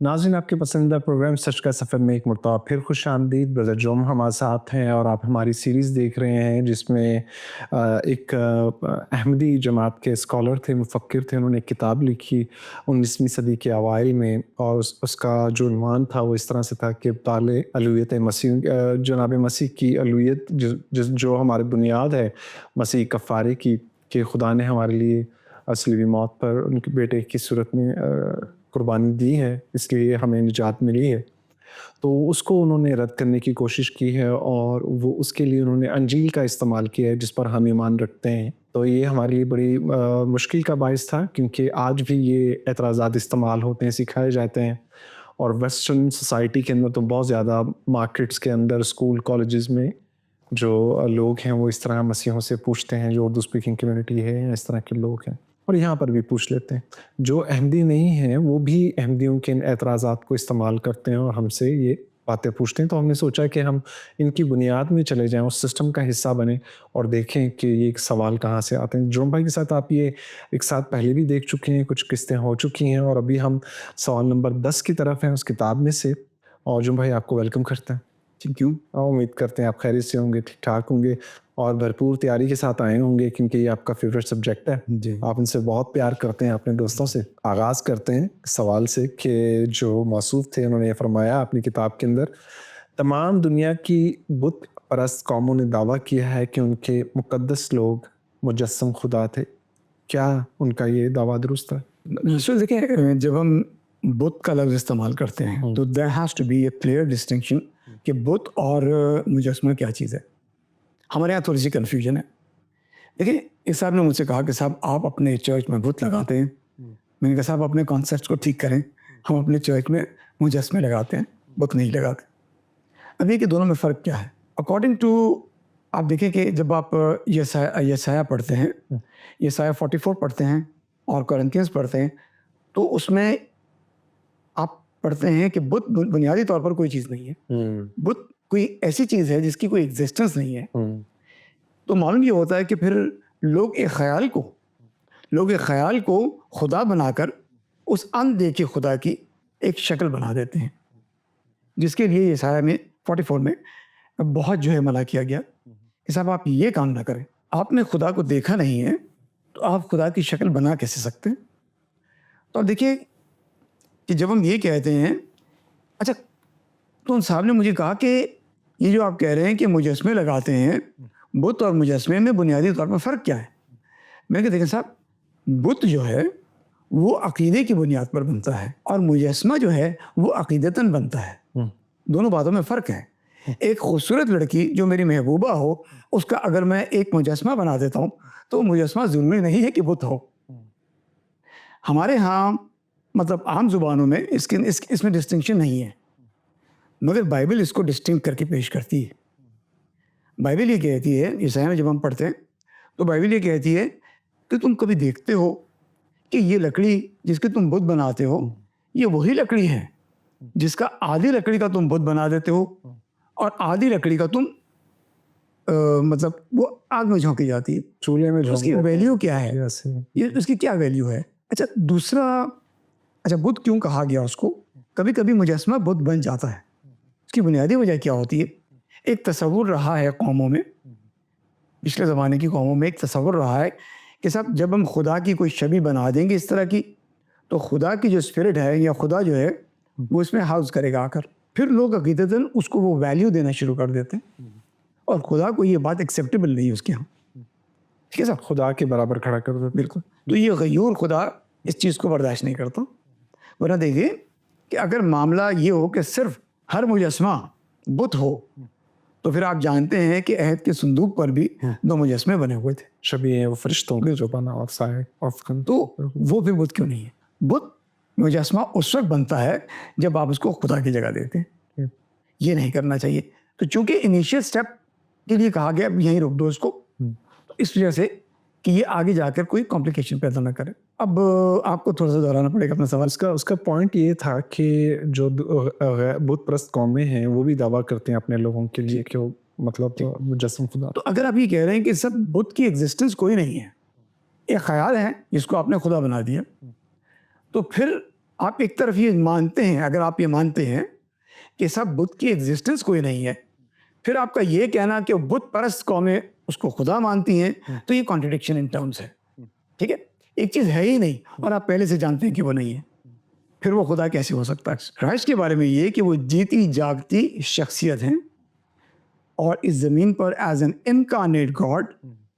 ناظرین، آپ کے پسندیدہ پروگرام سچ کا سفر میں ایک مرتبہ پھر خوش آمدید۔ بردر جوم ہمارے ساتھ ہیں اور آپ ہماری سیریز دیکھ رہے ہیں جس میں ایک احمدی جماعت کے اسکالر تھے، مفکر تھے۔ انہوں نے ایک کتاب لکھی 19ویں صدی کے اوائل میں، اور اس کا جو عنوان تھا وہ اس طرح سے تھا کہ ابطال الوہیت مسیح، جناب مسیح کی الوہیت جو ہمارے بنیاد ہے مسیح کفارے کی، کہ خدا نے ہمارے لیے صلیبی موت پر ان کے بیٹے کی صورت میں قربانی دی ہے، اس کے لیے ہمیں نجات ملی ہے۔ تو اس کو انہوں نے رد کرنے کی کوشش کی ہے، اور وہ اس کے لیے انہوں نے انجیل کا استعمال کیا ہے جس پر ہم ایمان رکھتے ہیں۔ تو یہ ہمارے لیے بڑی مشکل کا باعث تھا، کیونکہ آج بھی یہ اعتراضات استعمال ہوتے ہیں، سکھائے جاتے ہیں، اور ویسٹرن سوسائٹی کے اندر تو بہت زیادہ، مارکیٹس کے اندر، اسکول کالجز میں جو لوگ ہیں وہ اس طرح مسیحوں سے پوچھتے ہیں، جو اردو اسپیکنگ کمیونٹی ہے یا اس طرح کے لوگ ہیں، اور یہاں پر بھی پوچھ لیتے ہیں۔ جو احمدی نہیں ہیں وہ بھی احمدیوں کے ان اعتراضات کو استعمال کرتے ہیں اور ہم سے یہ باتیں پوچھتے ہیں۔ تو ہم نے سوچا کہ ہم ان کی بنیاد میں چلے جائیں، اس سسٹم کا حصہ بنیں، اور دیکھیں کہ یہ ایک سوال کہاں سے آتے ہیں۔ جوم بھائی کے ساتھ آپ یہ ایک ساتھ پہلے بھی دیکھ چکے ہیں، کچھ قسطیں ہو چکی ہیں، اور ابھی ہم سوال نمبر 10 کی طرف ہیں اس کتاب میں سے۔ اور جوم بھائی، آپ کو ویلکم کرتے ہیں۔ Thank you. امید کرتے ہیں آپ خیریت سے ہوں گے، ٹھیک ٹھاک ہوں گے، اور بھرپور تیاری کے ساتھ آئے ہوں گے، کیونکہ یہ آپ کا فیوریٹ سبجیکٹ ہے۔ جی، آپ ان سے بہت پیار کرتے ہیں، اپنے دوستوں سے۔ آغاز کرتے ہیں سوال سے کہ جو موصوف تھے انہوں نے یہ فرمایا اپنی کتاب کے اندر، تمام دنیا کی بت پرست قوموں نے دعویٰ کیا ہے کہ ان کے مقدس لوگ مجسم خدا تھے۔ کیا ان کا یہ دعویٰ درست ہے؟ دیکھیں، جب ہم بت کا لفظ استعمال کرتے ہیں تو there has to be a clear distinction کہ بت اور مجسمہ کیا چیز ہے۔ ہمارے یہاں تھوڑی سی کنفیوژن ہے۔ دیکھیں، اس صاحب نے مجھ سے کہا کہ صاحب آپ اپنے چرچ میں بت لگاتے ہیں۔ میں نے کہا صاحب اپنے کانسیپٹ کو ٹھیک کریں، ہم اپنے چرچ میں مجسمے لگاتے ہیں، بت نہیں لگاتے۔ اب یہ کہ دونوں میں فرق کیا ہے؟ اکارڈنگ ٹو، آپ دیکھیں کہ جب آپ یسایہ پڑھتے ہیں، یسایہ 44 پڑھتے ہیں اور کورنتھینس پڑھتے ہیں، تو اس میں آپ پڑھتے ہیں کہ بت بنیادی طور پر کوئی چیز نہیں ہے۔ بت کوئی ایسی چیز ہے جس کی کوئی ایگزسٹنس نہیں ہے۔ تو معلوم یہ ہوتا ہے کہ پھر لوگ ایک خیال کو خدا بنا کر اس اندیکھے خدا کی ایک شکل بنا دیتے ہیں، جس کے لیے یسایہ میں 44 میں بہت جو ہے منع کیا گیا کہ صاحب آپ یہ کام نہ کریں، آپ نے خدا کو دیکھا نہیں ہے تو آپ خدا کی شکل بنا کیسے سکتے ہیں؟ تو اب دیکھیے کہ جب ہم یہ کہتے ہیں، اچھا تو ان صاحب نے مجھے کہا کہ یہ جو آپ کہہ رہے ہیں کہ مجسمے لگاتے ہیں، بت اور مجسمے میں بنیادی طور پر فرق کیا ہے؟ میں نے کہا دیکھیں صاحب، بت جو ہے وہ عقیدے کی بنیاد پر بنتا ہے، اور مجسمہ جو ہے وہ عقیدتاً بنتا ہے۔ دونوں باتوں میں فرق ہے۔ ایک خوبصورت لڑکی جو میری محبوبہ ہو، اس کا اگر میں ایک مجسمہ بنا دیتا ہوں تو مجسمہ ضروری نہیں ہے کہ بت ہو۔ ہمارے ہاں مطلب عام زبانوں میں اس میں ڈسٹنکشن نہیں ہے، مگر بائبل اس کو ڈسٹنکٹ کر کے پیش کرتی ہے۔ بائبل یہ کہتی ہے، یسایہ میں جب ہم پڑھتے ہیں تو بائبل یہ کہتی ہے کہ تم کبھی دیکھتے ہو کہ یہ لکڑی جس کی تم بت بناتے ہو، یہ وہی لکڑی ہے جس کا آدھی لکڑی کا تم بت بنا دیتے ہو، اور آدھی لکڑی کا تم مطلب وہ آگ میں جھونکی جاتی ہے، چولہے میں اس کی ویلیو کیا ہے؟ یہ اس کی کیا ویلیو ہے؟ اچھا دوسرا، اچھا بت کیوں کہا گیا اس کو؟ کبھی کبھی مجسمہ بت بن جاتا ہے، اس کی بنیادی وجہ کیا ہوتی ہے؟ ایک تصور رہا ہے قوموں میں، پچھلے زمانے کی قوموں میں ایک تصور رہا ہے کہ صاحب جب ہم خدا کی کوئی شبیہ بنا دیں گے اس طرح کی، تو خدا کی جو اسپرٹ ہے یا خدا جو ہے وہ اس میں ہاؤس کرے گا آ کر۔ پھر لوگ عقیدتاً اس کو وہ ویلیو دینا شروع کر دیتے ہیں، اور خدا کو یہ بات ایکسیپٹیبل نہیں ہے اس کے ہاں، ٹھیک ہے صاحب، خدا کے برابر کھڑا کر دیتے۔ بالکل۔ تو یہ غیور خدا اس چیز کو برداشت نہیں کرتا۔ ورنہ دیکھیے کہ اگر معاملہ یہ ہو کہ صرف ہر مجسمہ بت ہو، تو پھر آپ جانتے ہیں کہ عہد کے صندوق پر بھی 2 مجسمے بنے ہوئے تھے، شبیہ وہ فرشتوں کے جو بنا اور سائے اور تو وہ پھر بت کیوں نہیں ہے؟ بت مجسمہ اس وقت بنتا ہے جب آپ اس کو خدا کی جگہ دیتے ہیں، یہ نہیں کرنا چاہیے۔ تو چونکہ انیشیل سٹیپ کے لیے کہا گیا اب یہیں روک دو اس کو، تو اس وجہ سے کہ یہ آگے جا کر کوئی کمپلیکیشن پیدا نہ کرے۔ اب آپ کو تھوڑا سا دہرانا پڑے گا اپنا سوال۔ اس کا پوائنٹ یہ تھا کہ جو بت پرست قومیں ہیں وہ بھی دعویٰ کرتے ہیں اپنے لوگوں کے لیے کہ وہ مطلب مجسم خدا۔ تو اگر آپ یہ کہہ رہے ہیں کہ سب بت کی ایگزسٹنس کوئی نہیں ہے، ایک خیال ہے جس کو آپ نے خدا بنا دیا، تو پھر آپ ایک طرف یہ مانتے ہیں، اگر آپ یہ مانتے ہیں کہ سب بت کی ایگزسٹنس کوئی نہیں ہے، پھر آپ کا یہ کہنا کہ بت پرست قومیں اس کو خدا مانتی ہیں، تو یہ کانٹرڈکشن ان ٹرمز ہے. ٹھیک ہے، ایک چیز ہے ہی نہیں اور آپ پہلے سے جانتے ہیں کہ وہ نہیں ہے، پھر وہ خدا کیسے ہو سکتا ہے؟ کرائسٹ کے بارے میں یہ کہ وہ جیتی جاگتی شخصیت ہیں اور اس زمین پر ایز این انکارنیٹ گاڈ،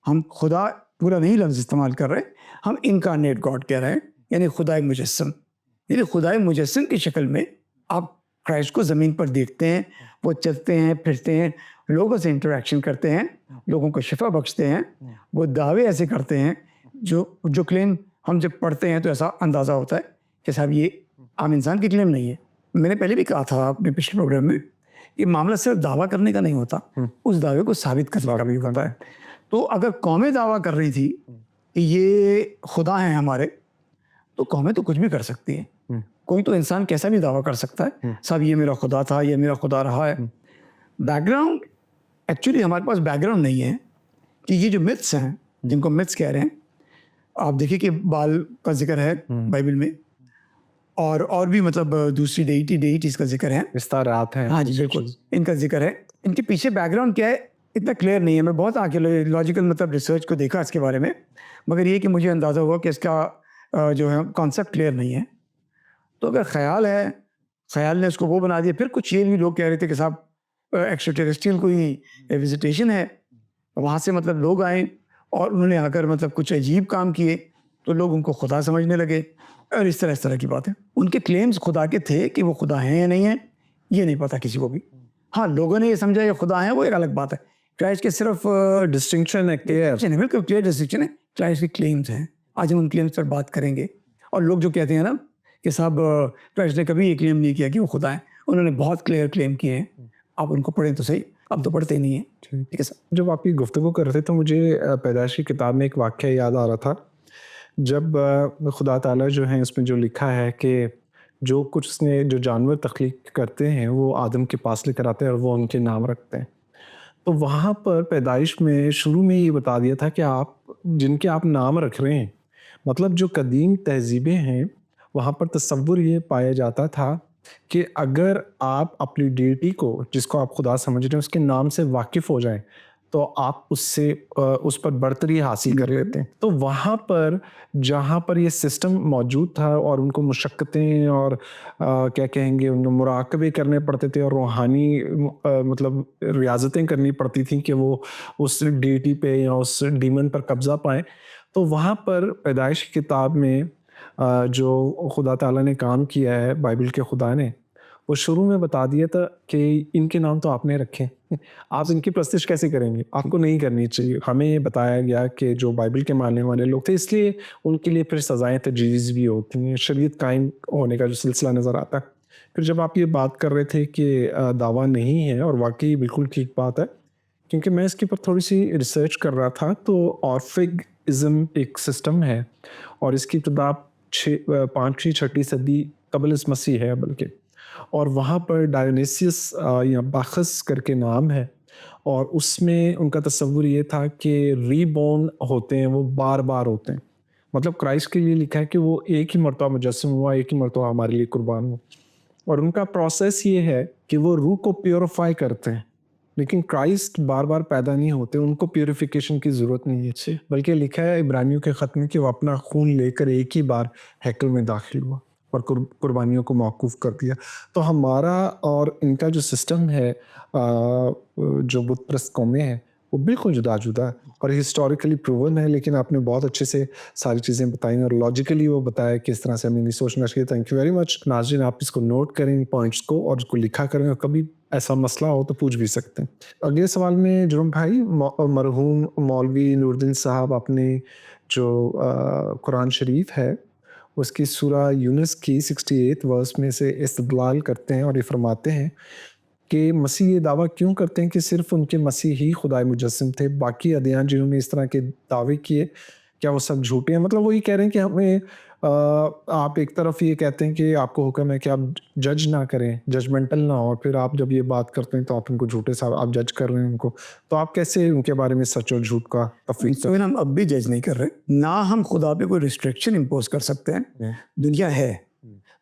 ہم خدا پورا نہیں لفظ استعمال کر رہے، ہم انکارنیٹ گاڈ کہہ رہے ہیں، یعنی خدائے مجسم. یعنی خدائے مجسم کی شکل میں آپ کرائسٹ کو زمین پر دیکھتے ہیں. وہ چلتے ہیں، پھرتے ہیں، لوگوں سے انٹریکشن کرتے ہیں، لوگوں کو شفا بخشتے ہیں. وہ دعوے ایسے کرتے ہیں جو کلیم ہم جب پڑھتے ہیں تو ایسا اندازہ ہوتا ہے کہ صاحب یہ عام انسان کی کلیم نہیں ہے. میں نے پہلے بھی کہا تھا اپنے پچھلے پروگرام میں، یہ معاملہ صرف دعویٰ کرنے کا نہیں ہوتا، اس دعوے کو ثابت کرنے کا بھی ہوتا ہے. تو اگر قومیں دعویٰ کر رہی تھی کہ یہ خدا ہیں ہمارے، تو قومیں تو کچھ بھی کر سکتی ہیں. کوئی تو انسان کیسا بھی دعویٰ کر سکتا ہے صاحب یہ میرا خدا تھا، یہ میرا خدا رہا ہے. بیک گراؤنڈ ایکچولی ہمارے پاس بیک گراؤنڈ نہیں ہے کہ یہ جو متس ہیں جن کو متس کہہ رہے ہیں، آپ دیکھیں کہ بال کا ذکر ہے بائبل میں، اور بھی مطلب دوسری ڈیٹیز کا ذکر ہے، استعارات ہیں. ہاں جی بالکل ان کا ذکر ہے. ان کے پیچھے بیک گراؤنڈ کیا ہے اتنا کلیئر نہیں ہے. میں بہت آرکیولوجیکل مطلب ریسرچ کو دیکھا اس کے بارے میں، مگر یہ کہ مجھے اندازہ ہوا کہ اس کا جو ہے کانسیپٹ کلیئر نہیں ہے. تو اگر خیال ہے، خیال نے اس کو وہ بنا دیا. پھر کچھ یہ بھی لوگ کہہ رہے تھے کہ صاحب ایکسٹرا ٹیریسٹریل کوئی وزیٹیشن ہے، وہاں سے مطلب لوگ آئے اور انہوں نے آ کر مطلب کچھ عجیب کام کیے تو لوگ ان کو خدا سمجھنے لگے، اور اس طرح کی باتیں. ان کے کلیمز خدا کے تھے کہ وہ خدا ہیں یا نہیں ہیں یہ نہیں پتا کسی کو بھی. ہاں لوگوں نے یہ سمجھا یہ خدا ہیں، وہ ایک الگ بات ہے. کرائسٹ کے صرف ڈسٹنکشن ہے، بالکل کلیئر ڈسٹنکشن ہے. کرائسٹ کے کلیمز ہیں، آج ہم ان کلیمز پر بات کریں گے. اور لوگ جو کہتے ہیں نا کہ صاحب کرائسٹ نے کبھی یہ کلیم نہیں کیا کہ وہ خدا ہیں، انہوں نے بہت کلیئر کلیم کیے ہیں. آپ ان کو پڑھیں تو صحیح، اب تو پڑھتے ہی نہیں ہیں. ٹھیک ہے سر. جب آپ کی گفتگو کر رہے تھے تو مجھے پیدائش کی کتاب میں ایک واقعہ یاد آ رہا تھا، جب خدا تعالیٰ جو ہیں اس میں جو لکھا ہے کہ جو کچھ اس نے جو جانور تخلیق کرتے ہیں وہ آدم کے پاس لے کر آتے ہیں اور وہ ان کے نام رکھتے ہیں. تو وہاں پر پیدائش میں شروع میں یہ بتا دیا تھا کہ آپ جن کے آپ نام رکھ رہے ہیں، مطلب جو قدیم تہذیبیں ہیں وہاں پر تصور یہ پایا جاتا تھا کہ اگر آپ اپنی ڈیٹی کو جس کو آپ خدا سمجھ رہے ہیں اس کے نام سے واقف ہو جائیں تو آپ اس پر برتری حاصل کر لیتے ہیں. تو وہاں پر جہاں پر یہ سسٹم موجود تھا اور ان کو مشقتیں اور کیا کہیں گے ان کو مراقبے کرنے پڑتے تھے اور روحانی مطلب ریاضتیں کرنی پڑتی تھیں کہ وہ اس ڈیٹی پہ یا اس ڈیمن پر قبضہ پائیں. تو وہاں پر پیدائش کی کتاب میں جو خدا تعالیٰ نے کام کیا ہے، بائبل کے خدا نے، وہ شروع میں بتا دیا تھا کہ ان کے نام تو آپ نے رکھے، آپ ان کی پرستش کیسے کریں گے؟ آپ کو نہیں کرنی چاہیے. ہمیں یہ بتایا گیا کہ جو بائبل کے ماننے والے لوگ تھے اس لیے ان کے لیے پھر سزائیں تجویز بھی ہوتی ہیں، شریعت قائم ہونے کا جو سلسلہ نظر آتا ہے. پھر جب آپ یہ بات کر رہے تھے کہ دعویٰ نہیں ہے، اور واقعی بالکل ٹھیک بات ہے، کیونکہ میں اس کے اوپر تھوڑی سی ریسرچ کر رہا تھا. تو آرفگزم ایک سسٹم ہے اور اس کی ابتدا 5ویں-6ویں صدی قبل از مسیح ہے بلکہ، اور وہاں پر ڈایونیسیس یا باخس کر کے نام ہے، اور اس میں ان کا تصور یہ تھا کہ ری بورن ہوتے ہیں، وہ بار بار ہوتے ہیں. مطلب کرائسٹ کے لیے لکھا ہے کہ وہ ایک ہی مرتبہ مجسم ہوا، ایک ہی مرتبہ ہمارے لیے قربان ہوا. اور ان کا پروسیس یہ ہے کہ وہ روح کو پیوریفائی کرتے ہیں، لیکن کرائسٹ بار بار پیدا نہیں ہوتے، ان کو پیوریفیکیشن کی ضرورت نہیں ہے. بلکہ لکھا ہے عبرانیوں کے خط میں کہ وہ اپنا خون لے کر ایک ہی بار ہیکل میں داخل ہوا اور قربانیوں کو موقوف کر دیا. تو ہمارا اور ان کا جو سسٹم ہے جو بت پرست قومیں ہیں وہ بالکل جدا جدا ہے اور ہسٹوریکلی پروون ہے. لیکن آپ نے بہت اچھے سے ساری چیزیں بتائیں اور لاجیکلی وہ بتایا کہ اس طرح سے ہمیں نہیں سوچنا چاہیے. Thank you very much. ناظرین آپ اس کو نوٹ کریں ان پوائنٹس کو اور اس کو لکھا کریں، اور کبھی ایسا مسئلہ ہو تو پوچھ بھی سکتے ہیں. اگلے سوال میں جرم بھائی، مرحوم مولوی نور الدین صاحب اپنے جو قرآن شریف ہے اس کی سورہ یونس کی 68 ورس میں سے استدلال کرتے ہیں اور یہ فرماتے ہیں کہ مسیح یہ دعویٰ کیوں کرتے ہیں کہ صرف ان کے مسیح ہی خدائے مجسم تھے، باقی ادیان جنہوں نے اس طرح کے دعوے کیے کیا وہ سب جھوٹے ہیں؟ مطلب وہ یہ کہہ رہے ہیں کہ ہمیں آپ ایک طرف یہ کہتے ہیں کہ آپ کو حکم ہے کہ آپ جج نہ کریں، ججمنٹل نہ ہو، پھر آپ جب یہ بات کرتے ہیں تو آپ ان کو جھوٹے صاحب آپ جج کر رہے ہیں ان کو، تو آپ کیسے ان کے بارے میں سچ اور جھوٹ کا تفریق؟ ہم اب بھی جج نہیں کر رہے، نہ ہم خدا پہ کوئی ریسٹرکشن امپوز کر سکتے ہیں. دنیا ہے،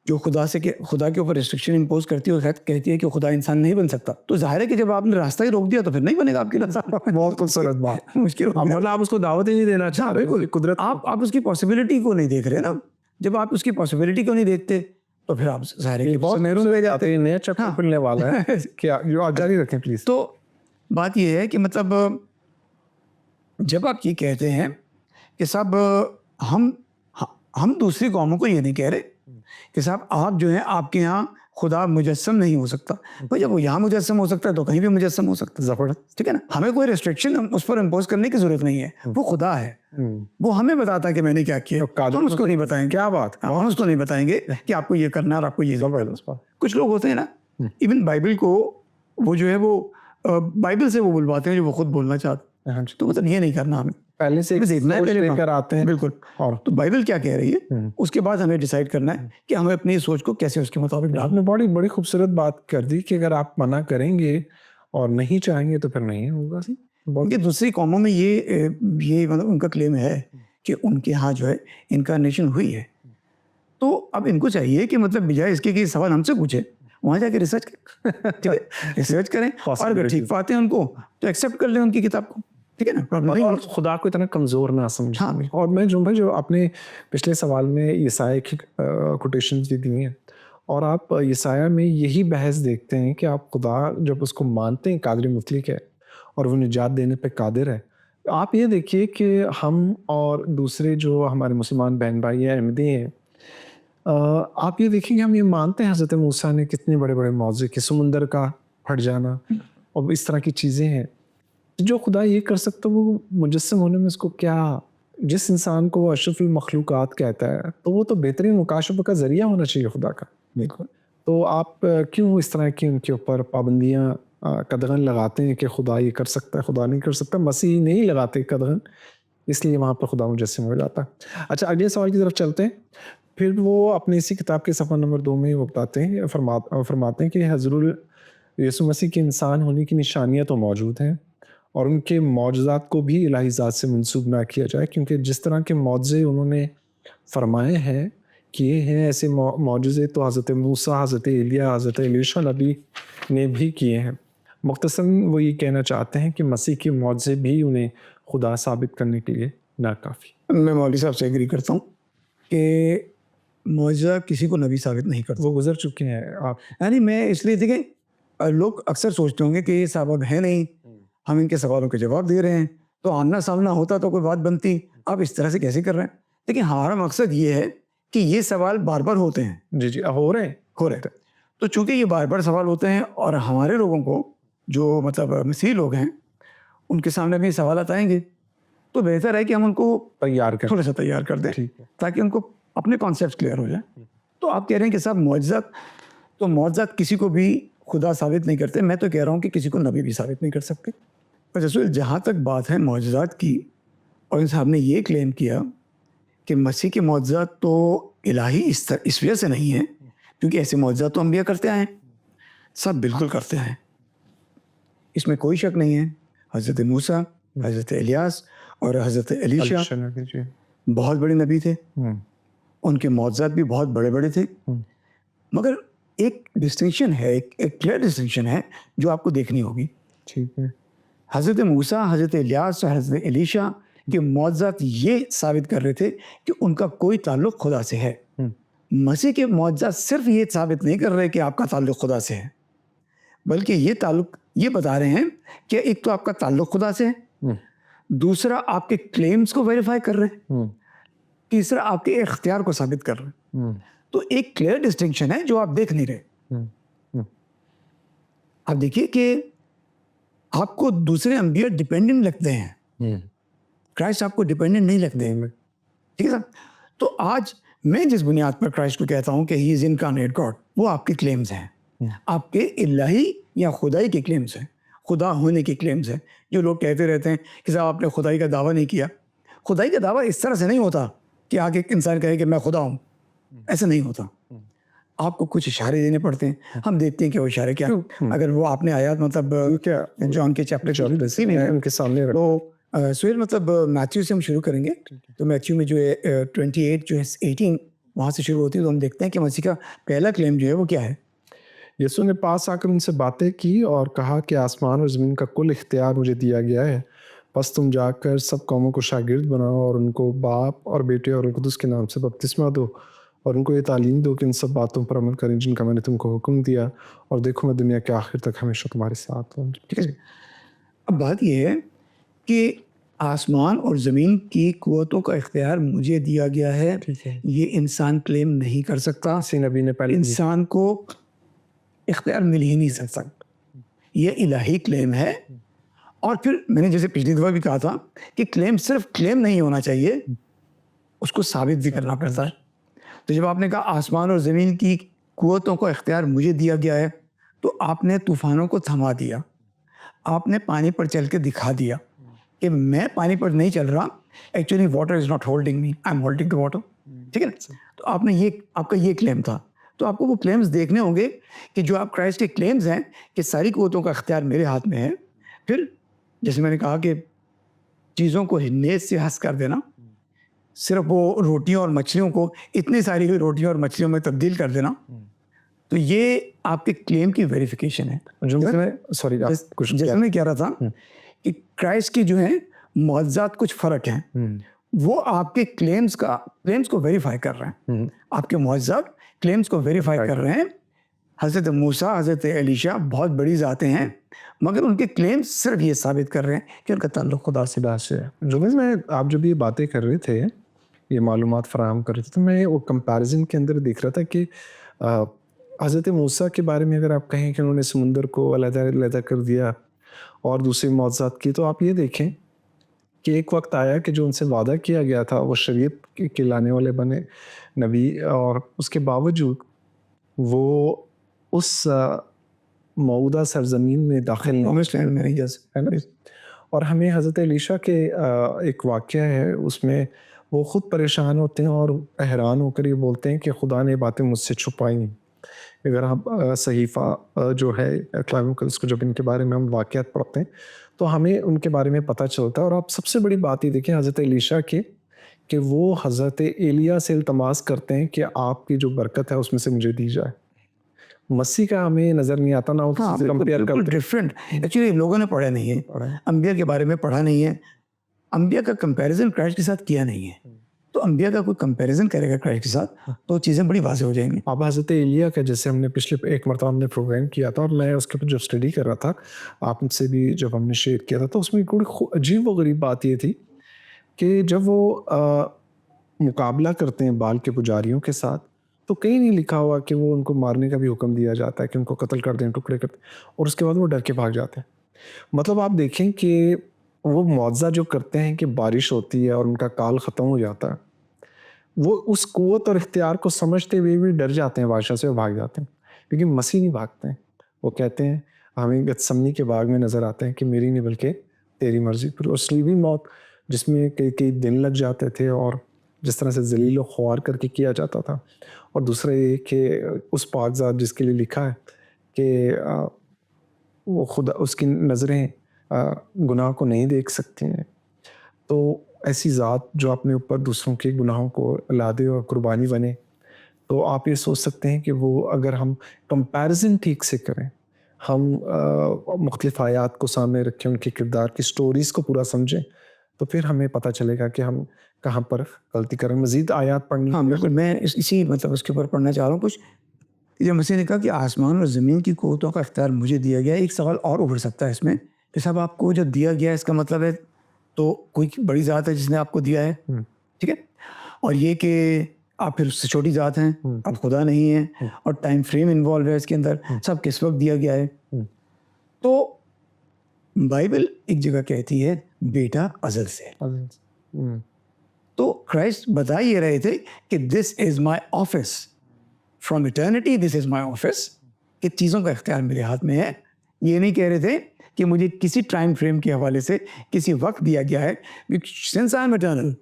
جو خدا کے اوپر ریسٹرکشن امپوز کرتی ہے اور کہتی ہے کہ خدا انسان نہیں بن سکتا, تو ظاہر ہے کہ جب آپ نے راستہ ہی روک دیا تو پھر نہیں بنے گا آپ کے لیے. بہت خوبصورت بات. مشکل آپ اس کو دعوت ہی نہیں دینا چاہ رہے, قدرت آپ اس کی پاسبلٹی کو نہیں دیکھ رہے نا. جب آپ اس کی پاسبلٹی کو نہیں دیکھتے تو پھر آپ ظاہر ہے کہ بہت لے جاتے ہیں. نیا چیپٹر کھلنے والا ہے. کیا جو آپ جاری رکھیں پلیز. تو بات یہ ہے کہ مطلب جب آپ یہ کہتے ہیں کہ صاحب ہم دوسری قوموں کو یہ نہیں کہہ رہے کہ صاحب آپ جو ہیں آپ کے یہاں خدا مجسم نہیں ہو سکتا. بھائی جب وہ یہاں مجسم ہو سکتا ہے تو کہیں بھی مجسم ہو سکتا ہے. زبردست, ٹھیک ہے نا. ہمیں کوئی ریسٹرکشن اس پر امپوز کرنے کی ضرورت نہیں ہے. وہ خدا ہے, وہ ہمیں بتاتا ہے کہ میں نے کیا کیا. ہم اس کو نہیں بتائیں گے. کیا بات, ہم اس کو نہیں بتائیں گے کہ آپ کو یہ کرنا ہے اور آپ کو یہ. کچھ لوگ ہوتے ہیں نا, ایون بائبل کو وہ جو ہے وہ بائبل سے وہ بلواتے ہیں جو وہ خود بولنا چاہتے ہیں. تو مطلب یہ نہیں کرنا, ہمیں پہلے سے لے کر آتے ہیں. بالکل. اور تو بائبل کیا کہہ رہی ہے اس کے بعد ہمیں ڈیسائیڈ کرنا ہے کہ ہمیں اپنی سوچ کو کیسے اس کے مطابق. آپ نے بڑی خوبصورت بات کر دی کہ اگر آپ منع کریں گے اور نہیں چاہیں گے تو پھر نہیں ہوگا. کہ دوسری قوموں میں یہ مطلب ان کا کلیم ہے کہ ان کے ہاں جو ہے انکارنیشن ہوئی ہے. تو اب ان کو چاہیے کہ مطلب بجائے اس کے کہ سوال ہم سے پوچھے, وہاں جا کے ریسرچ کریں, اور اگر ٹھیک پاتے ہیں ان کو تو ایکسیپٹ کر لیں ان کی کتاب کو. ٹھیک ہے نا. اور خدا کو اتنا کمزور نہ سمجھیں. اور میں جو اپنے پچھلے سوال میں یسایہ کی کوٹیشنز بھی دی ہیں, اور آپ یسایہ میں یہی بحث دیکھتے ہیں کہ آپ خدا جب اس کو مانتے ہیں قادر مطلق ہے اور وہ نجات دینے پہ قادر ہے. آپ یہ دیکھیے کہ ہم اور دوسرے جو ہمارے مسلمان بہن بھائی ہیں, احمدی ہیں, آپ یہ دیکھیں کہ ہم یہ مانتے ہیں حضرت موسیٰ نے کتنے بڑے بڑے معجزے کے, سمندر کا پھٹ جانا اور اس طرح کی چیزیں ہیں. جو خدا یہ کر سکتا وہ مجسم ہونے میں اس کو کیا, جس انسان کو وہ اشرف المخلوقات کہتا ہے تو وہ تو بہترین مکاشفہ کا ذریعہ ہونا چاہیے خدا کا. بالکل. تو آپ کیوں اس طرح کی ان کے اوپر پابندیاں قدغن لگاتے ہیں کہ خدا یہ کر سکتا ہے, خدا نہیں کر سکتا. مسیح نہیں لگاتے قدغن, اس لیے وہاں پر خدا مجسم ہو جاتا. اچھا, اگلے سوال کی طرف چلتے ہیں. پھر وہ اپنے اسی کتاب کے صفحہ نمبر 2 میں وہ بتاتے ہیں, فرماتے ہیں کہ حضرت یسوع مسیح کے انسان ہونے کی نشانیاں تو موجود ہیں اور ان کے معجزات کو بھی الہی ذات سے منسوب نہ کیا جائے, کیونکہ جس طرح کے معجزے انہوں نے فرمائے ہیں, کیے ہیں, ایسے معجزے تو حضرت موسیٰ, حضرت ایلیا, حضرت الیشع نبی نے بھی کیے ہیں. مختصراً وہ یہ کہنا چاہتے ہیں کہ مسیح کے معجزے بھی انہیں خدا ثابت کرنے کے لیے ناکافی. میں مولوی صاحب سے ایگری کرتا ہوں کہ معجزہ کسی کو نبی ثابت نہیں کرتا. وہ گزر چکے ہیں آپ. یعنی میں اس لیے دیکھیں, لوگ اکثر سوچتے ہوں گے کہ یہ صاحب ہے نہیں, ہم ان کے سوالوں کے جواب دے رہے ہیں, تو آمنا سامنا ہوتا تو کوئی بات بنتی, آپ اس طرح سے کیسے کر رہے ہیں. لیکن ہمارا مقصد یہ ہے کہ یہ سوال بار بار ہوتے ہیں. جی ہو رہے ہیں. تو چونکہ یہ بار بار سوال ہوتے ہیں اور ہمارے لوگوں کو جو مطلب مسیحی لوگ ہیں ان کے سامنے بھی سوالات آئیں گے, تو بہتر ہے کہ ہم ان کو تھوڑا سا تیار کر دیں تاکہ ان کو اپنے کانسیپٹس کلیئر ہو جائیں. تو آپ کہہ رہے ہیں کہ صاحب معجزات کسی کو بھی خدا ثابت نہیں کرتے. میں تو کہہ رہا ہوں کہ کسی کو نبی بھی ثابت نہیں کر سکتے. رسول جہاں تک بات ہے معجزات کی, اور ان صاحب نے یہ کلیم کیا کہ مسیح کے معجزات تو الہی اس وجہ سے نہیں ہیں کیونکہ ایسے معجزات تو انبیاء کرتے آئے ہیں. سب بالکل کرتے ہیں, اس میں کوئی شک نہیں ہے. حضرت موسیٰ, حضرت الیاس اور حضرت الیشع بہت بڑے نبی تھے, ان کے معجزات بھی بہت بڑے بڑے تھے. مگر ایک ڈسٹنکشن ہے, ایک کلیئر ڈسٹنکشن ہے جو آپ کو دیکھنی ہوگی. ٹھیک ہے. حضرت موسیٰ, حضرت الیاس اور حضرت الیشع کے معجزات یہ ثابت کر رہے تھے کہ ان کا کوئی تعلق خدا سے ہے. مسیح کے معجزات صرف یہ ثابت نہیں کر رہے کہ آپ کا تعلق خدا سے ہے, بلکہ یہ تعلق یہ بتا رہے ہیں کہ ایک تو آپ کا تعلق خدا سے ہے, دوسرا آپ کے کلیمز کو ویریفائی کر رہے ہیں, تیسرا آپ کے اختیار کو ثابت کر رہے ہیں. تو ایک کلیئر ڈسٹنکشن ہے جو آپ دیکھ نہیں رہے. آپ دیکھیے کہ آپ کو دوسرے انبیاء ڈیپینڈنٹ لگتے ہیں, کرائسٹ آپ کو ڈیپینڈنٹ نہیں لگتے ہیں. ٹھیک ہے صاحب. تو آج میں جس بنیاد پر کرائسٹ کو کہتا ہوں کہ ہی از انکارنیٹ گاڈ, وہ آپ کے کلیمز ہیں, آپ کے الہی یا خدائی کے کلیمز ہیں, خدا ہونے کے کلیمز ہیں. جو لوگ کہتے رہتے ہیں کہ صاحب آپ نے خدائی کا دعویٰ نہیں کیا. خدائی کا دعویٰ اس طرح سے نہیں ہوتا کہ آگے ایک انسان کہے کہ میں خدا ہوں, ایسا نہیں ہوتا. آپ کو کچھ اشارے دینے پڑتے ہیں, ہم دیکھتے ہیں کہ وہ اشارے کیا. اگر وہ آپ نے آیات مطلب کیا جان کے چیپٹر 24 میں ان کے سامنے, تو سہیل مطلب میتھیو سے ہم شروع کریں گے. تو میتھیو میں جو ہے 28 جو ہے 18 وہاں سے شروع ہوتی ہے. تو ہم دیکھتے ہیں کہ مسیح کا پہلا کلیم جو ہے وہ کیا ہے؟ یسوع نے پاس آ کر ان سے باتیں کی اور کہا کہ آسمان اور زمین کا کل اختیار مجھے دیا گیا ہے، بس تم جا کر سب قوموں کو شاگرد بناؤ اور ان کو باپ اور بیٹے اور روح القدس کے نام سے بپتسمہ دو، اور ان کو یہ تعلیم دو کہ ان سب باتوں پر عمل کریں جن کا میں نے تم کو حکم دیا، اور دیکھو میں دنیا کے آخر تک ہمیشہ تمہارے ساتھ ہوں. ٹھیک ہے. اب بات یہ ہے کہ آسمان اور زمین کی قوتوں کا اختیار مجھے دیا گیا ہے، یہ انسان کلیم نہیں کر سکتا. کسی نبی نے پہلے انسان کو اختیار مل ہی نہیں سکتا. یہ الہی کلیم ہے. اور پھر میں نے جیسے پچھلی دفعہ بھی کہا تھا کہ کلیم صرف کلیم نہیں ہونا چاہیے، اس کو ثابت بھی کرنا پڑتا ہے. تو جب آپ نے کہا آسمان اور زمین کی قوتوں کا اختیار مجھے دیا گیا ہے، تو آپ نے طوفانوں کو تھما دیا، آپ نے پانی پر چل کے دکھا دیا کہ میں پانی پر نہیں چل رہا، actually water is not holding me, I am holding the water. ٹھیک ہے نا. تو آپ نے یہ آپ کا یہ کلیم تھا. تو آپ کو وہ کلیمز دیکھنے ہوں گے کہ جو آپ کرائسٹ کے کلیمز ہیں کہ ساری قوتوں کا اختیار میرے ہاتھ میں ہے. پھر جیسے میں نے کہا کہ چیزوں کو نیز سے ہنس کر دینا، صرف وہ روٹیوں اور مچھلیوں کو اتنی ساری روٹیوں اور مچھلیوں میں تبدیل کر دینا، تو یہ آپ کے کلیم کی ویریفیکیشن ہے. جیسے میں کہہ رہا تھا کہ کرائسٹ کی جو ہیں معجزات کچھ فرق ہیں، وہ آپ کے کلیمز کو ویریفائی کر رہے ہیں. آپ کے معجزات کلیمز کو ویریفائی کر رہے ہیں. حضرت موسیٰ، حضرت ایلیشا بہت بڑی ذاتیں ہیں، مگر ان کے کلیمز صرف یہ ثابت کر رہے ہیں کہ ان کا تعلق خدا سے ہے. جوبیز میں آپ جب یہ باتیں کر رہے تھے، یہ معلومات فراہم کر رہے تھے، تو میں وہ کمپیریزن کے اندر دیکھ رہا تھا کہ حضرت موسیٰ کے بارے میں اگر آپ کہیں کہ انہوں نے سمندر کو علیحدہ کر دیا اور دوسری معجزات کی، تو آپ یہ دیکھیں کہ ایک وقت آیا کہ جو ان سے وعدہ کیا گیا تھا وہ شریعت کے لانے والے بنے نبی، اور اس کے باوجود وہ اس موعودہ سرزمین میں داخل نہیں. اور ہمیں حضرت ایلیشا کے ایک واقعہ ہے، اس میں وہ خود پریشان ہوتے ہیں اور حیران ہو کر یہ بولتے ہیں کہ خدا نے باتیں مجھ سے چھپائیں. اگر آپ صحیفہ جو ہے اقلام مقدس کو جب ان کے بارے میں ہم واقعات پڑھتے ہیں تو ہمیں ان کے بارے میں پتہ چلتا ہے. اور آپ سب سے بڑی بات یہ دیکھیں حضرت ایلیشا کی کہ وہ حضرت ایلیا سے التماس کرتے ہیں کہ آپ کی جو برکت ہے اس میں سے مجھے دی جائے. مسیح کا ہمیں نظر نہیں آتا، نہ اس سے کمپیئر کرتے. ڈفرینٹ ایکچولی لوگوں نے پڑھا نہیں ہے، انبیاء کے بارے میں پڑھا نہیں ہے، انبیاء کا کمپیریزن کرائسٹ کے ساتھ کیا نہیں ہے. تو انبیاء کا کوئی کمپیریزن کرے گا کرائسٹ کے ساتھ تو چیزیں بڑی واضح ہو جائیں گی. اب حضرت ایلیا کا جیسے ہم نے پچھلے ایک مرتبہ ہم نے پروگرام کیا تھا اور میں اس کے اوپر جب اسٹڈی کر رہا تھا آپ سے بھی جب ہم نے شیئر کیا تھا، تو اس میں کوئی عجیب و غریب بات یہ تھی کہ جب وہ مقابلہ کرتے ہیں بال کے پجاریوں کے ساتھ تو کہیں نہیں لکھا ہوا کہ وہ ان کو مارنے کا بھی حکم دیا جاتا ہے کہ ان کو قتل کر دیں، ٹکڑے کر دیں، اور اس کے بعد وہ ڈر کے بھاگ جاتے ہیں. مطلب آپ دیکھیں کہ وہ معجزہ جو کرتے ہیں کہ بارش ہوتی ہے اور ان کا کال ختم ہو جاتا ہے، وہ اس قوت اور اختیار کو سمجھتے ہوئے بھی ڈر جاتے ہیں بادشاہ سے اور بھاگ جاتے ہیں. لیکن مسیح نہیں بھاگتے ہیں، وہ کہتے ہیں ہمیں گتسمنی کے باغ میں نظر آتے ہیں کہ میری نہیں بلکہ تیری مرضی پر. اور سلیبی موت جس میں کئی دن لگ جاتے تھے اور جس طرح سے ذلیل و خوار کر کے کیا جاتا تھا. اور دوسرا یہ کہ اس پاک ذات جس کے لیے لکھا ہے کہ وہ خدا اس کی نظریں گناہ کو نہیں دیکھ سکتی ہیں، تو ایسی ذات جو اپنے اوپر دوسروں کے گناہوں کو لا دے اور قربانی بنے، تو آپ یہ سوچ سکتے ہیں کہ وہ اگر ہم کمپیریزن ٹھیک سے کریں، ہم مختلف آیات کو سامنے رکھیں، ان کے کردار کی سٹوریز کو پورا سمجھیں، تو پھر ہمیں پتہ چلے گا کہ ہم کہاں پر غلطی کریں. مزید آیات پڑھنی. ہاں بالکل، میں اسی مطلب اس کے اوپر پڑھنا چاہ رہا ہوں کچھ. جب مسیح نے کہا کہ آسمان اور زمین کی قوتوں کا اختیار مجھے دیا گیا، ایک سوال اور ابھر سکتا ہے اس میں کہ صاحب آپ کو جو دیا گیا ہے اس کا مطلب ہے تو کوئی بڑی ذات ہے جس نے آپ کو دیا ہے، ٹھیک ہے، اور یہ کہ آپ پھر اس سے چھوٹی ذات ہیں، آپ خدا نہیں ہیں، اور ٹائم فریم انوالو ہے اس کے اندر، سب کس وقت دیا گیا ہے. تو بائبل ایک جگہ کہتی ہے بیٹا ازل سے. تو کرائسٹ بتا یہ رہے تھے کہ this is my office from eternity, this is my office, کہ چیزوں کا اختیار میرے ہاتھ میں ہے. یہ نہیں کہہ رہے تھے کہ مجھے کسی ٹائم فریم کے حوالے سے کسی وقت دیا گیا ہے، سنس آئی ایم ایٹرنل،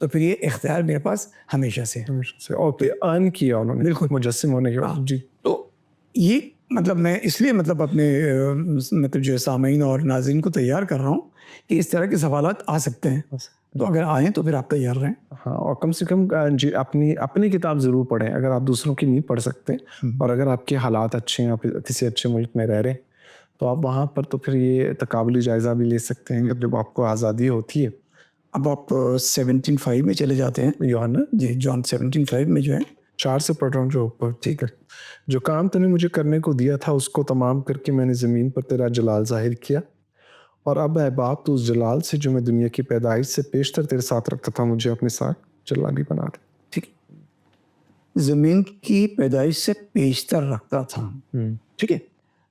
تو پھر یہ اختیار میرے پاس ہمیشہ سے. اور پھر ارن کیا انہوں نے بالکل مجسم ہونے کے بعد. جی، تو یہ مطلب میں اس لیے مطلب اپنے مطلب جو سامعین اور ناظرین کو تیار کر رہا ہوں کہ اس طرح کے سوالات آ سکتے ہیں، تو اگر آئیں تو پھر آپ تیار رہیں. ہاں، اور کم سے کم جی اپنی کتاب ضرور پڑھیں اگر آپ دوسروں کی نہیں پڑھ سکتے، اور اگر آپ کے حالات اچھے ہیں، آپ کسی اچھے ملک میں رہ رہے ہیں تو آپ وہاں پر تو پھر یہ تقابلی جائزہ بھی لے سکتے ہیں جب آپ کو آزادی ہوتی ہے. اب آپ 17:5 میں چلے جاتے ہیں. یوحنا جی جان 17:5 میں جو ہے 4 سے پڑھ رہا ہوں جو اوپر. ٹھیک ہے. جو کام تو نے مجھے کرنے کو دیا تھا اس کو تمام کر کے میں نے زمین پر تیرا جلال ظاہر کیا، اور اب اے باپ تو اس جلال سے جو میں دنیا کی پیدائش سے پیشتر تیرے ساتھ رکھتا تھا مجھے اپنے ساتھ جلالی بنا دے. ٹھیک ہے. زمین کی پیدائش سے پیشتر رکھتا تھا. ٹھیک ہے.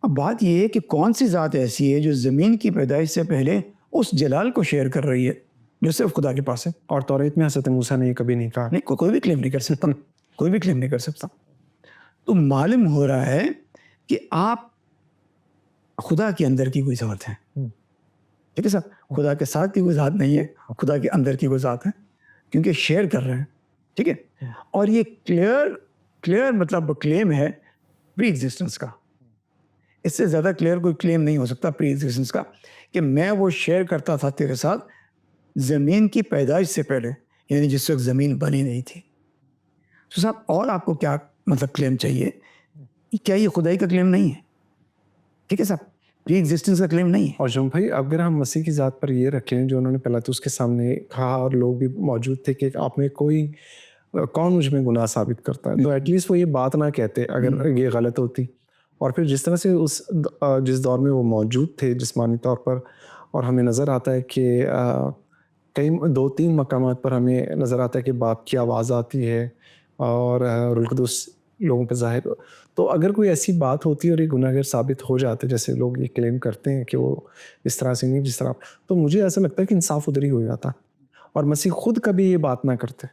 اب بات یہ ہے کہ کون سی ذات ایسی ہے جو زمین کی پیدائش سے پہلے اس جلال کو شیئر کر رہی ہے جو صرف خدا کے پاس ہے. اور توریت میں حضرت موسیٰ نے یہ کبھی نہیں کہا. نہیں، کوئی بھی کلیم نہیں کر سکتا، کوئی بھی کلیم نہیں کر سکتا. تو معلوم ہو رہا ہے کہ آپ خدا کے اندر کی کوئی ذات ہے. ٹھیک ہے صاحب. خدا کے ساتھ کی کوئی ذات نہیں ہے، خدا کے اندر کی کوئی ذات ہے، کیونکہ شیئر کر رہے ہیں. ٹھیک ہے. اور یہ کلیئر مطلب کلیم ہے پری ایگزسٹنس کا. اس سے زیادہ کلیئر کوئی کلیم نہیں ہو سکتا پری ایگزسٹنس کا، کہ میں وہ شیئر کرتا تھا تیرے ساتھ زمین کی پیدائش سے پہلے، یعنی جس وقت زمین بنی نہیں تھی. تو صاحب اور آپ کو کیا مطلب کلیم چاہیے؟ کیا یہ خدائی کا کلیم نہیں ہے؟ ٹھیک ہے صاحب. پری ایگزسٹنس کا کلیم نہیں ہے. اور جو بھائی اگر ہم مسیح کی ذات پر یہ رکھیں جو انہوں نے پلاطس کے سامنے کہا اور لوگ بھی موجود تھے کہ آپ میں کون مجھ میں گناہ ثابت کرتا ہے، تو ایٹ لیسٹ وہ یہ بات نہ کہتے اگر یہ غلط ہوتی. اور پھر جس طرح سے جس دور میں وہ موجود تھے جسمانی طور پر، اور ہمیں نظر آتا ہے کہ کئی 2-3 مقامات پر ہمیں نظر آتا ہے کہ باپ کی آواز آتی ہے اور روح القدس لوگوں پہ ظاہر. تو اگر کوئی ایسی بات ہوتی ہے اور یہ گناہ گر ثابت ہو جاتے جیسے لوگ یہ کلیم کرتے ہیں کہ وہ اس طرح سے نہیں جس طرح، تو مجھے ایسا لگتا ہے کہ انصاف ادھر ہی ہو جاتا. اور مسیح خود کبھی یہ بات نہ کرتے،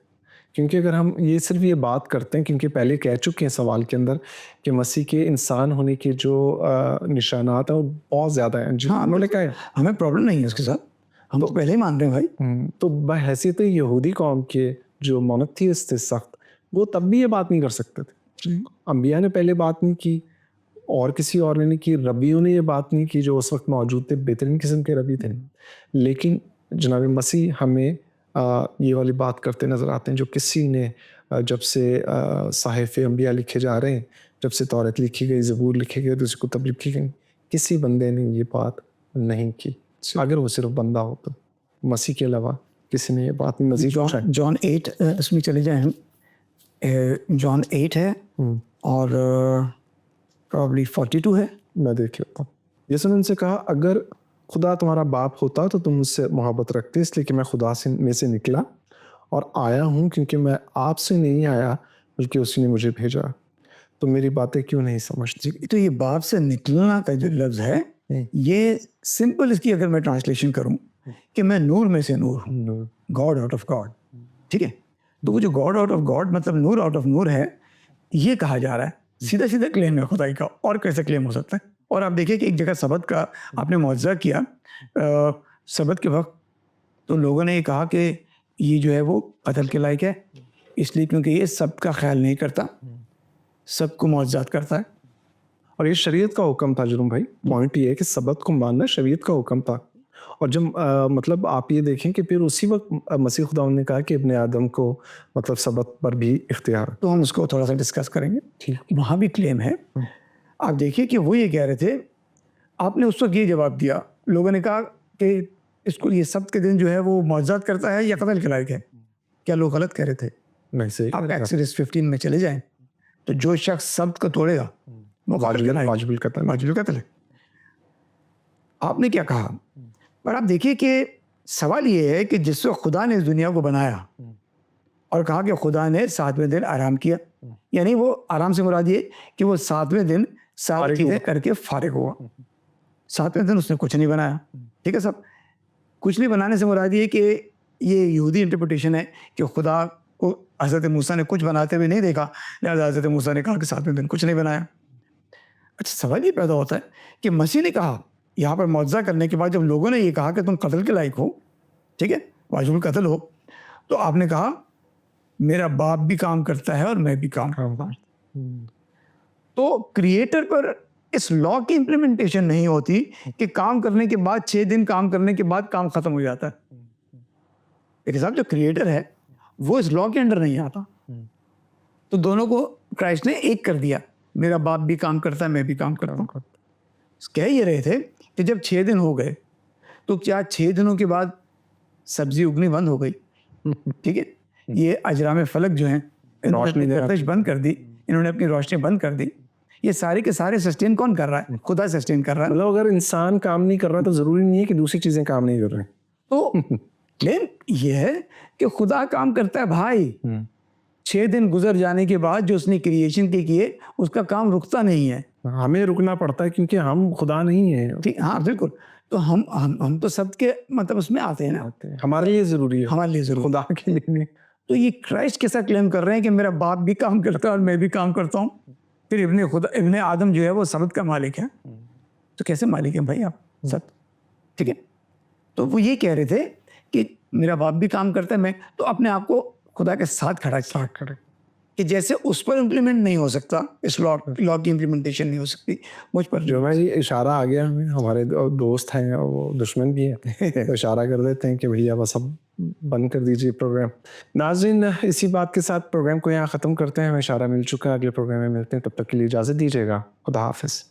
کیونکہ اگر ہم صرف یہ بات کرتے ہیں، کیونکہ پہلے کہہ چکے ہیں سوال کے اندر کہ مسیح کے انسان ہونے کے جو نشانات ہیں وہ بہت زیادہ ہیں. ہاں، انہوں نے کہا ہے ہمیں پرابلم نہیں ہے اس کے ساتھ، ہم تو پہلے ہی مان رہے ہیں بھائی. تو بحیثیت یہودی قوم کے جو مونوتھیسٹ تھے سخت، وہ تب بھی یہ بات نہیں کر سکتے تھے. انبیاء نے پہلے بات نہیں کی، اور کسی اور نے نہیں کی، ربیوں نے یہ بات نہیں کی جو اس وقت موجود تھے، بہترین قسم کے ربی تھے. لیکن جناب مسیح ہمیں یہ والی بات کرتے نظر آتے ہیں جو کسی نے جب سے صحائف انبیاء لکھے جا رہے ہیں، جب سے توریت لکھی گئی، زبور لکھے گئے، دوسری کتب لکھی گئی، کسی بندے نے یہ بات نہیں کی. اگر وہ صرف بندہ ہو تو مسیح کے علاوہ کسی نے یہ بات نہیں. مزید جان 8 اس میں چلے جائیں ہم. جان 8 ہے اور پرابلی 42 ہے. میں دیکھ لیتا ہوں. یسوع نے ان سے کہا اگر خدا تمہارا باپ ہوتا تو تم مجھ سے محبت رکھتے، اس لیے کہ میں خدا میں سے نکلا اور آیا ہوں، کیونکہ میں آپ سے نہیں آیا بلکہ اسی نے مجھے بھیجا. تو میری باتیں کیوں نہیں سمجھتی؟ تو یہ باپ سے نکلنا کا جو لفظ ہے، یہ سمپل اس کی اگر میں ٹرانسلیشن کروں کہ میں نور میں سے نور ہوں، گاڈ آؤٹ آف گاڈ. ٹھیک ہے. تو وہ جو گاڈ آؤٹ آف گاڈ مطلب نور آؤٹ آف نور ہے، یہ کہا جا رہا ہے. سیدھا سیدھا کلیم ہے خدائی کا، اور کیسے کلیم ہو سکتا ہے؟ اور آپ دیکھیں کہ ایک جگہ سبت کا آپ نے معجزہ کیا سبت کے وقت، تو لوگوں نے یہ کہا کہ یہ جو ہے وہ قتل کے لائق ہے، اس لیے کیونکہ یہ سب کا خیال نہیں کرتا، سب کو معجزات کرتا ہے. اور یہ شریعت کا حکم تھا جرم بھائی. پوائنٹ یہ ہے کہ سبت کو ماننا شریعت کا حکم تھا. اور جب مطلب آپ یہ دیکھیں کہ پھر اسی وقت مسیح خدا نے کہا کہ ابن آدم کو مطلب سبت پر بھی اختیار. تو ہم اس کو تھوڑا سا ڈسکس کریں گے. ٹھیک. وہاں بھی کلیم ہے. آپ دیکھیے کہ وہ یہ کہہ رہے تھے، آپ نے اس وقت یہ جواب دیا، لوگوں نے کہا کہ اس کو یہ سبت کے دن جو ہے وہ معجزات کرتا ہے یا قتل کے لائق ہے. کیا لوگ غلط کہہ رہے تھے؟ نہیں صحیح. آپ ایکسوڈس 15 میں چلے جائیں تو جو شخص سبت کو توڑے گا وہ واجب القتل ہے. آپ نے کیا کہا؟ پر آپ دیکھیے کہ سوال یہ ہے کہ جس وقت خدا نے اس دنیا کو بنایا اور کہا کہ خدا نے 7ویں دن آرام کیا، یعنی وہ آرام سے مراد یہ کہ وہ 7ویں دن ساری چیزیں کر کے فارغ ہوا. 7ویں دن اس نے کچھ نہیں بنایا. ٹھیک ہے صاحب. کچھ نہیں بنانے سے مراد یہ کہ یہ یہودی انٹرپریٹیشن ہے کہ خدا کو حضرت موسیٰ نے کچھ بناتے ہوئے نہیں دیکھا، لہٰذا حضرت موسیٰ نے کہا کہ 7ویں دن کچھ نہیں بنایا. اچھا، سوال یہ پیدا ہوتا ہے کہ مسیح نے کہا یہاں پر معجزہ کرنے کے بعد جب لوگوں نے یہ کہا کہ تم قتل کے لائق ہو، ٹھیک ہے، واجب القتل ہو، تو آپ نے کہا میرا باپ بھی کام کرتا ہے اور میں بھی کام کرتا ہوں. تو کریٹر پر اس لا کی امپلیمنٹیشن نہیں ہوتی کہ کام کرنے کے بعد 6 دن کام کرنے کے بعد کام ختم ہو جاتا ہے. لیکن صاحب جو کریٹر ہے وہ اس لا کے انڈر نہیں آتا. تو دونوں کو کرائسٹ نے ایک کر دیا. میرا باپ بھی کام کرتا ہے, میں بھی کام کرتا ہوں. کہہ یہ رہے تھے کہ جب 6 دن ہو گئے تو کیا 6 دنوں کے بعد سبزی اگنی بند ہو گئی؟ ٹھیک ہے, یہ اجرام فلک جو ہیں روشنی گردش بند کر دی, انہوں نے اپنی روشنی بند کر دی. یہ سارے کے سارے سسٹین کون کر رہا ہے؟ خدا سسٹین کر رہا ہے. مطلب اگر انسان کام نہیں کر رہا تو ضروری نہیں ہے کہ دوسری چیزیں کام نہیں کر رہی. تو کلیم یہ ہے کہ خدا کام کرتا ہے بھائی. 6 دن گزر جانے کے بعد جو اس نے کریشن کے کیے اس کا کام رکتا نہیں ہے. ہمیں رکنا پڑتا ہے کیونکہ ہم خدا نہیں ہیں. ٹھیک, ہاں بالکل. تو ہم تو سب کے مطلب اس میں آتے ہیں نا, ہمارے لیے ضروری ہے, ہمارے لیے ضرور. خدا کے لیے نہیں. تو یہ کرائسٹ کیسا کلیم کر رہے ہیں کہ میرا باپ بھی کام کرتا ہے اور میں بھی کام کرتا ہوں, پھر ابن آدم جو ہے وہ سبت کا مالک ہے. تو کیسے مالک ہیں بھائی آپ سب؟ ٹھیک ہے, تو وہ یہ کہہ رہے تھے کہ میرا باپ بھی کام کرتا ہے, میں تو اپنے آپ کو خدا کے ساتھ کھڑا کیا کہ جیسے اس پر امپلیمنٹ نہیں ہو سکتا, اس لا کی امپلیمنٹیشن نہیں ہو سکتی مجھ پر. جو بھائی اشارہ آ گیا ہمیں, ہمارے دوست ہیں اور وہ دشمن بھی ہیں, تو اشارہ کر دیتے ہیں کہ بھیا بس اب بند کر دیجیے پروگرام. ناظرین, اسی بات کے ساتھ پروگرام کو یہاں ختم کرتے ہیں. ہمیں اشارہ مل چکا ہے, اگلے پروگرام میں ملتے ہیں, تب تک کے لیے اجازت دیجیے گا. خدا حافظ.